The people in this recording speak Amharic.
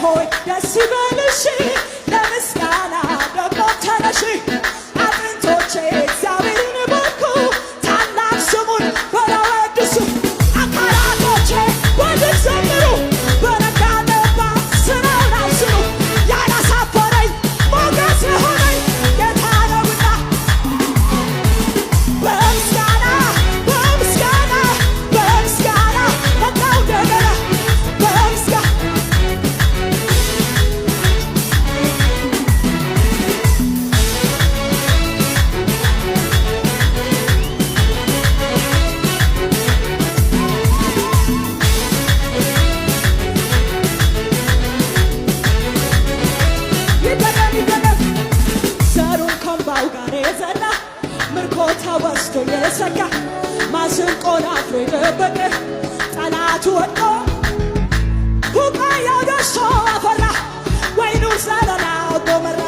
ሆይ ደስ ይበልሽ ለምስጋና ደግሞ ተነሺ አጥንቶቼ እግዚአብሔርን ባርኩ ታላቅ ስሙን በላወድሱ አካላቶቼ ወድቅ ዘምሩ በነጋነባ ስራውን አብስሩ ያላሳፈረኝ ሞገስ የሆነኝ ጌታ ነውና በምስጋና በምስጋና በምስጋና መጣው እንደገና በምስጋና ይደገም ዘሩን ከእምባው ጋር የዘራ ምርኮ ተወስዶ የሰጋ ማስንቆን አፍሮ የደበቀ ጠላቱ ወድቆ ቡቃያው ደርሶ አፈራ ወይኑ ዘለላ ወጥቶ መራ